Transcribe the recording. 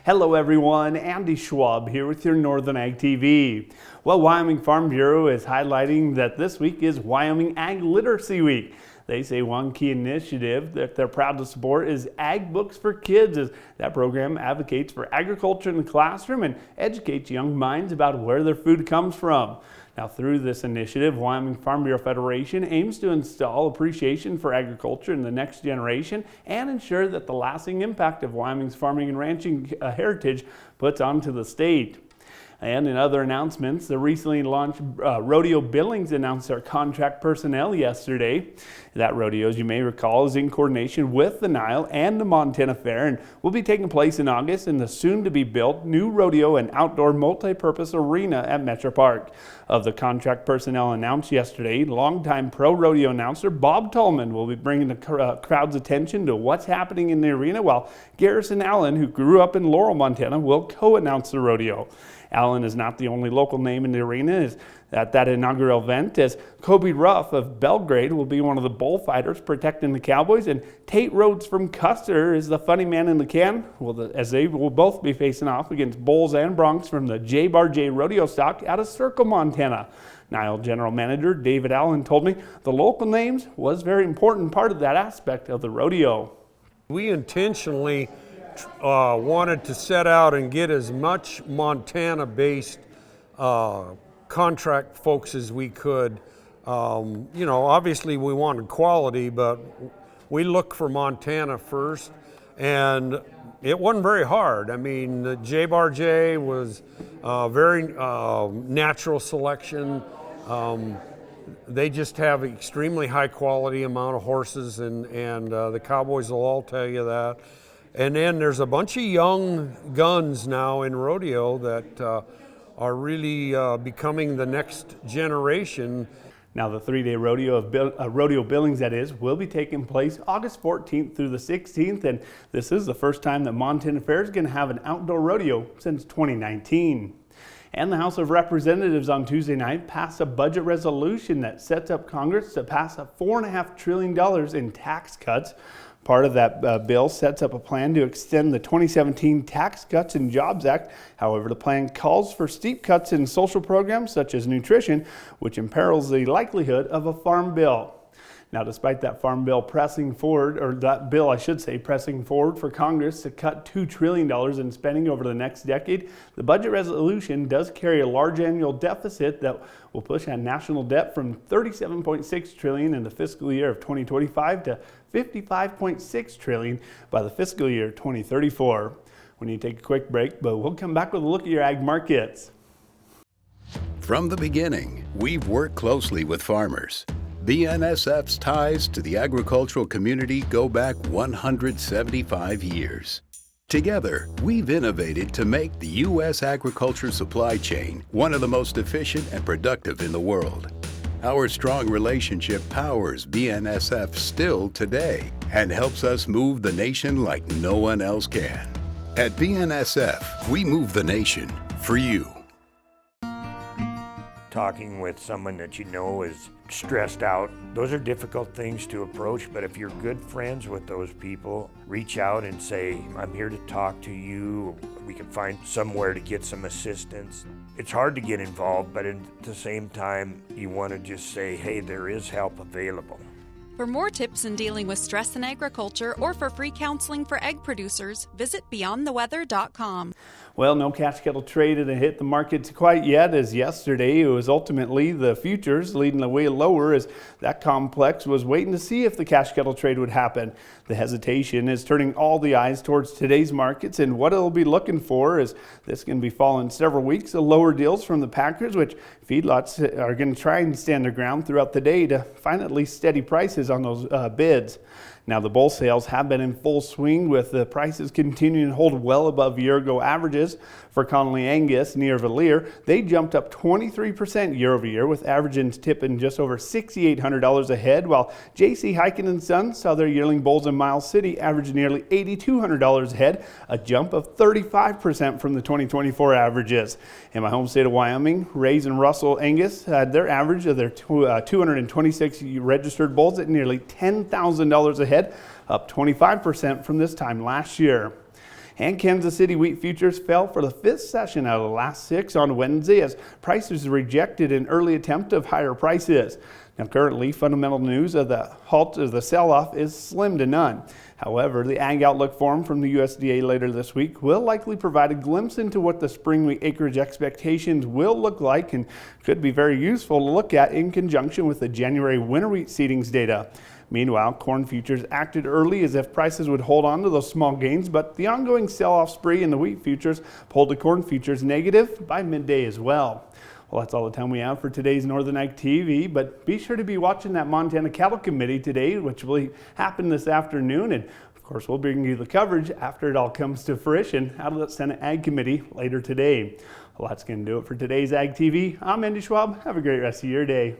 Hello everyone, Andy Schwab here with your Northern Ag TV. Well, Wyoming Farm Bureau is highlighting that this week is Wyoming Ag Literacy Week. They say one key initiative that they're proud to support is Ag Books for Kids, as that program advocates for agriculture in the classroom and educates young minds about where their food comes from. Now, through this initiative, Wyoming Farm Bureau Federation aims to install appreciation for agriculture in the next generation and ensure that the lasting impact of Wyoming's farming and ranching heritage puts onto the state. And in other announcements, the recently launched Rodeo Billings announced their contract personnel yesterday. That rodeo, as you may recall, is in coordination with the Nile and the Montana Fair and will be taking place in August in the soon-to-be-built new rodeo and outdoor multi-purpose arena at Metro Park. Of the contract personnel announced yesterday, longtime pro rodeo announcer Bob Tallman will be bringing the crowd's attention to what's happening in the arena, while Garrison Allen, who grew up in Laurel, Montana, will co-announce the rodeo. Allen is not the only local name in the arena at that inaugural event, as Kobe Ruff of Belgrade will be one of the bullfighters protecting the Cowboys, and Tate Rhodes from Custer is the funny man in the can, as they will both be facing off against Bulls and Broncs from the J-Bar-J rodeo stock out of Circle, Montana. Nile General Manager David Allen told me the local names was a very important part of that aspect of the rodeo. We intentionally wanted to set out and get as much Montana-based contract folks as we could. Obviously we wanted quality, but we looked for Montana first, and it wasn't very hard. I mean, the J-Bar-J was very natural selection. They just have extremely high quality amount of horses, and the Cowboys will all tell you that. And then there's a bunch of young guns now in rodeo that are really becoming the next generation. Now, the three-day rodeo of Rodeo Billings, that is, will be taking place August 14th through the 16th, and this is the first time that Montana Fair is going to have an outdoor rodeo since 2019. And the House of Representatives on Tuesday night passed a budget resolution that sets up Congress to pass $4.5 trillion in tax cuts. Part of that bill sets up a plan to extend the 2017 Tax Cuts and Jobs Act. However, the plan calls for steep cuts in social programs such as nutrition, which imperils the likelihood of a farm bill. Now, despite that farm bill pressing forward, or that bill, I should say, pressing forward for Congress to cut $2 trillion in spending over the next decade, the budget resolution does carry a large annual deficit that will push our national debt from $37.6 trillion in the fiscal year of 2025 to $55.6 trillion by the fiscal year 2034. We need to take a quick break, but we'll come back with a look at your ag markets. From the beginning, we've worked closely with farmers. BNSF's ties to the agricultural community go back 175 years. Together, we've innovated to make the U.S. agriculture supply chain one of the most efficient and productive in the world. Our strong relationship powers BNSF still today and helps us move the nation like no one else can. At BNSF, we move the nation for you. Talking with someone that you know is stressed out, those are difficult things to approach, but if you're good friends with those people, reach out and say, I'm here to talk to you. We can find somewhere to get some assistance. It's hard to get involved, but at the same time, you want to just say, hey, there is help available. For more tips in dealing with stress in agriculture or for free counseling for egg producers, visit beyondtheweather.com. Well, no cash cattle traded and hit the markets quite yet, as yesterday it was ultimately the futures leading the way lower, as that complex was waiting to see if the cash cattle trade would happen. The hesitation is turning all the eyes towards today's markets, and what it'll be looking for is this going to be following several weeks of lower deals from the packers, which feedlots are going to try and stand their ground throughout the day to find at least steady prices on those bids. Now, the bull sales have been in full swing, with the prices continuing to hold well above year-ago averages. For Connolly Angus near Valier, they jumped up 23% year-over-year, with averages tipping just over $6,800 a head, while J.C. Hyken & Sons saw their yearling bulls in Miles City average nearly $8,200 a head, a jump of 35% from the 2024 averages. In my home state of Wyoming, Rays and Russell Angus had their average of their 226 registered bulls at nearly $10,000 a head, up 25% from this time last year. And Kansas City wheat futures fell for the 5th session out of the last 6 on Wednesday as prices rejected an early attempt of higher prices. Now currently, fundamental news of the halt of the sell-off is slim to none. However, the Ag Outlook Forum from the USDA later this week will likely provide a glimpse into what the spring wheat acreage expectations will look like and could be very useful to look at in conjunction with the January winter wheat seedings data. Meanwhile, corn futures acted early as if prices would hold on to those small gains, but the ongoing sell-off spree in the wheat futures pulled the corn futures negative by midday as well. Well, that's all the time we have for today's Northern Ag TV, but be sure to be watching that Montana Cattle Committee today, which will happen this afternoon, and of course we'll bring you the coverage after it all comes to fruition out of the Senate Ag Committee later today. Well, that's going to do it for today's Ag TV. I'm Andy Schwab. Have a great rest of your day.